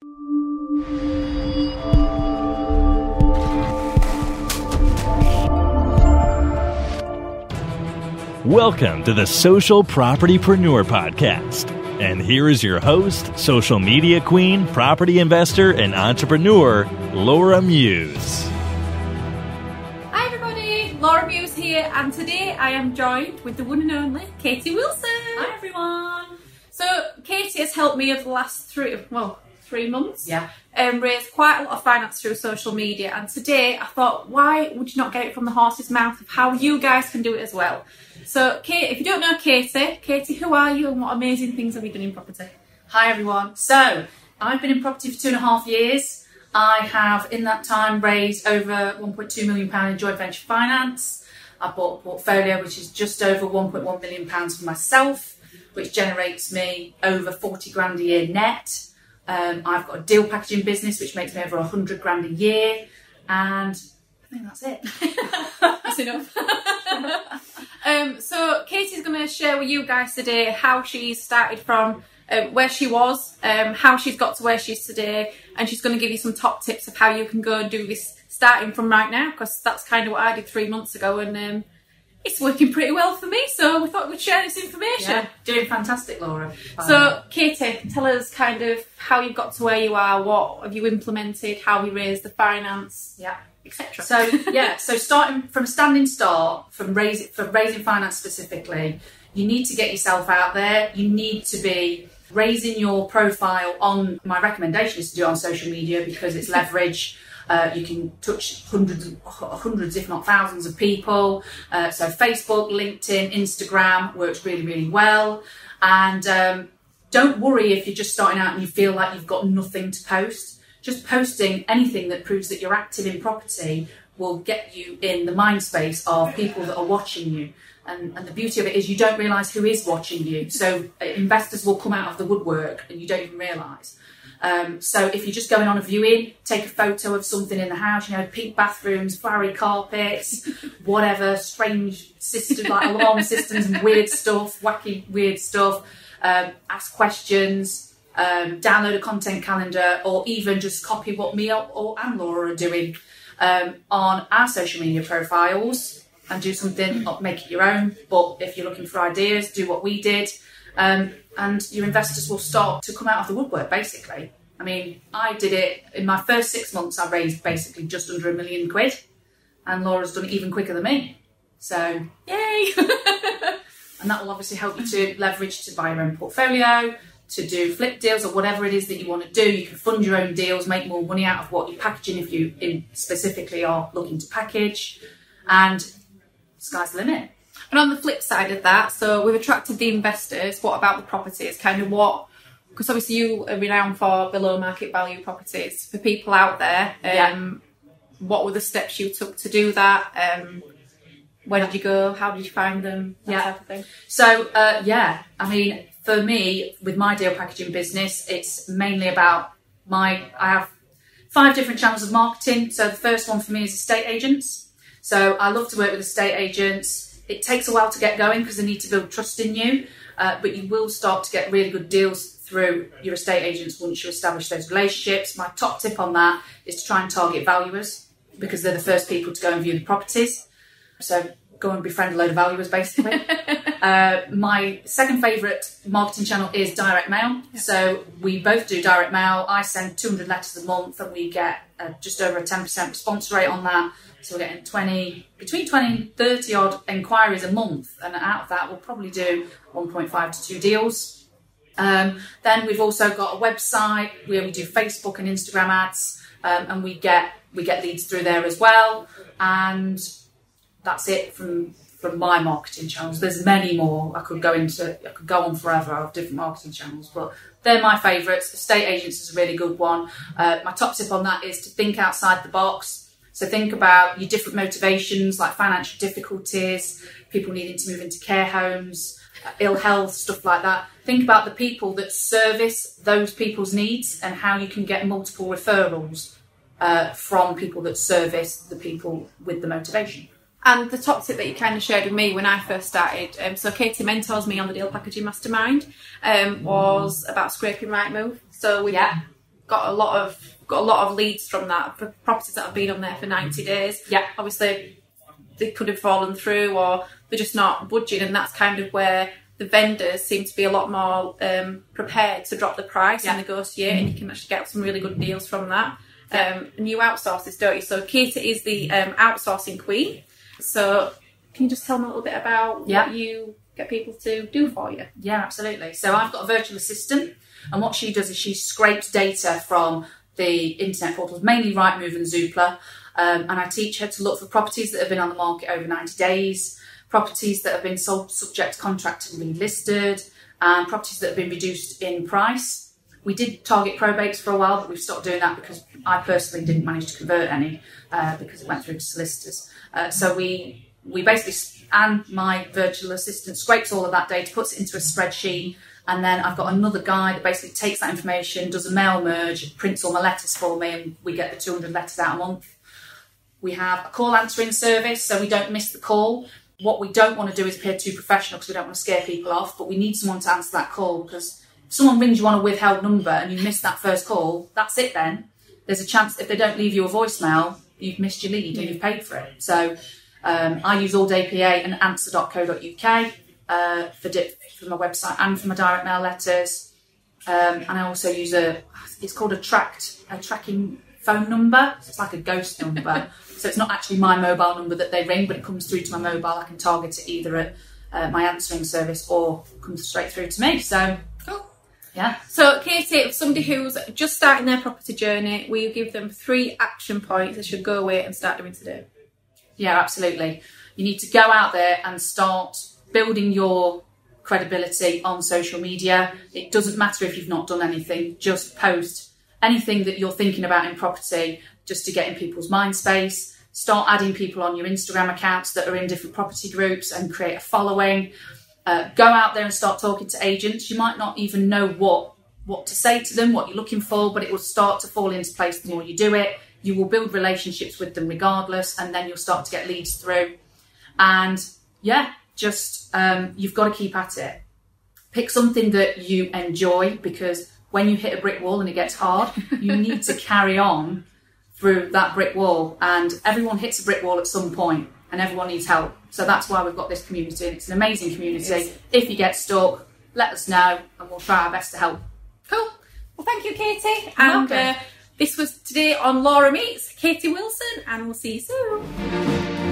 Welcome to the Social Propertypreneur Podcast. And here is your host, social media queen, property investor, and entrepreneur, Laura Muse. Hi everybody, Laura Muse here, and today I am joined with the one and only Katy Wilson. Hi everyone. So Katy has helped me over the last 3 months. Yeah. Raise quite a lot of finance through social media, and today I thought, why would you not get it from the horse's mouth of how you guys can do it as well? So, Kate, if you don't know Katy, who are you and what amazing things have you done in property? Hi everyone. So, I've been in property for 2.5 years. I have, in that time, raised over £1.2 million in joint venture finance. I bought a portfolio which is just over £1.1 million for myself, which generates me over 40 grand a year net. I've got a deal packaging business which makes me over 100 grand a year, and I think that's it. That's enough. So Katy's going to share with you guys today how she's started from where she was, how she's got to where she is today, and she's going to give you some top tips of how you can go and do this starting from right now, because that's kind of what I did 3 months ago, and it's working pretty well for me, so we thought we'd share this information. Yeah, doing fantastic, Laura. So Katy, tell us kind of how you got to where you are, what have you implemented, how you raised the finance, yeah, etc. So starting from a standing start, from raising finance specifically, you need to get yourself out there. You need to be raising your profile on. My recommendation is to do it on social media because it's leverage. You can touch hundreds, if not thousands of people. So Facebook, LinkedIn, Instagram works really, really well. And don't worry if you're just starting out and you feel like you've got nothing to post. Just posting anything that proves that you're active in property will get you in the mind space of people that are watching you. And the beauty of it is you don't realise who is watching you. So investors will come out of the woodwork and you don't even realise. So if you're just going on a viewing, take a photo of something in the house, pink bathrooms, flowery carpets, whatever, strange systems like alarm systems and weird stuff, wacky weird stuff, ask questions, download a content calendar, or even just copy what me and Laura are doing on our social media profiles and do something, make it your own. But if you're looking for ideas, do what we did. And your investors will start to come out of the woodwork, basically. I mean, I did it in my first 6 months. I raised basically just under £1 million, and Laura's done it even quicker than me. So, yay! And that will obviously help you to leverage to buy your own portfolio, to do flip deals or whatever it is that you want to do. You can fund your own deals, make more money out of what you're packaging if you specifically are looking to package, and sky's the limit. And on the flip side of that, so we've attracted the investors. What about the properties? Kind of what, because obviously you are renowned for below market value properties. For people out there, what were the steps you took to do that? Where did you go? How did you find them? That type of thing. So, I mean, for me, with my deal packaging business, it's mainly about I have 5 different channels of marketing. So the first one for me is estate agents. So I love to work with estate agents. It takes a while to get going because they need to build trust in you, but you will start to get really good deals through your estate agents once you establish those relationships. My top tip on that is to try and target valuers because they're the first people to go and view the properties. So go and befriend a load of valuers, basically. My second favourite marketing channel is direct mail. Yeah. So we both do direct mail. I send 200 letters a month and we get just over a 10% response rate on that. So we're getting between 20 and 30 odd inquiries a month. And out of that, we'll probably do 1.5 to 2 deals. Then we've also got a website where we do Facebook and Instagram ads, and we get leads through there as well. And that's it from my marketing channels. There's many more. I could go on forever of different marketing channels, but they're my favourites. Estate agents is a really good one. My top tip on that is to think outside the box. So think about your different motivations, like financial difficulties, people needing to move into care homes, ill health, stuff like that. Think about the people that service those people's needs and how you can get multiple referrals from people that service the people with the motivation. And the top tip that you kind of shared with me when I first started, so Katy mentors me on the Deal Packaging Mastermind, was about scraping Rightmove. So got a lot of leads from that for properties that have been on there for 90 days. Yeah. Obviously, they could have fallen through, or they're just not budging, and that's kind of where the vendors seem to be a lot more prepared to drop the price and negotiate, and you can actually get some really good deals from that. And you outsource this, don't you? So Katy is the outsourcing queen. So can you just tell me a little bit about what you get people to do for you? Yeah, absolutely. So I've got a virtual assistant, and what she does is she scrapes data from the internet portals, mainly Rightmove and Zoopla, and I teach her to look for properties that have been on the market over 90 days, properties that have been sold subject to contract and relisted, and properties that have been reduced in price. We did target probates for a while, but we've stopped doing that because I personally didn't manage to convert any because it went through to solicitors. So we basically, and my virtual assistant scrapes all of that data, puts it into a spreadsheet, and then I've got another guy that basically takes that information, does a mail merge, prints all my letters for me, and we get the 200 letters out a month. We have a call answering service, so we don't miss the call. What we don't want to do is appear too professional because we don't want to scare people off, but we need someone to answer that call, because if someone rings you on a withheld number and you miss that first call, that's it then. There's a chance if they don't leave you a voicemail, you've missed your lead and you've paid for it. So I use All Day PA and answer.co.uk for my website and for my direct mail letters. And I also use it's called a tracking phone number. So it's like a ghost number. So it's not actually my mobile number that they ring, but it comes through to my mobile. I can target it either at my answering service or comes straight through to me. So, cool. Yeah. So, Katy, for somebody who's just starting their property journey, will you give them 3 action points they should go away and start doing today? Yeah, absolutely. You need to go out there and start building your credibility on social media. It doesn't matter if you've not done anything, just post anything that you're thinking about in property, just to get in people's mind space. Start adding people on your Instagram accounts that are in different property groups and create a following. Go out there and start talking to agents. You might not even know what to say to them, what you're looking for, but it will start to fall into place the more you do it. You will build relationships with them regardless, and then you'll start to get leads through. And yeah, just you've got to keep at it. Pick something that you enjoy, because when you hit a brick wall and it gets hard, you need to carry on through that brick wall, and everyone hits a brick wall at some point and everyone needs help. So that's why we've got this community, and it's an amazing community. If you get stuck, let us know and we'll try our best to help. Cool. Well, thank you, Katy. And this was today on Laura Meets Katy Wilson, and we'll see you soon.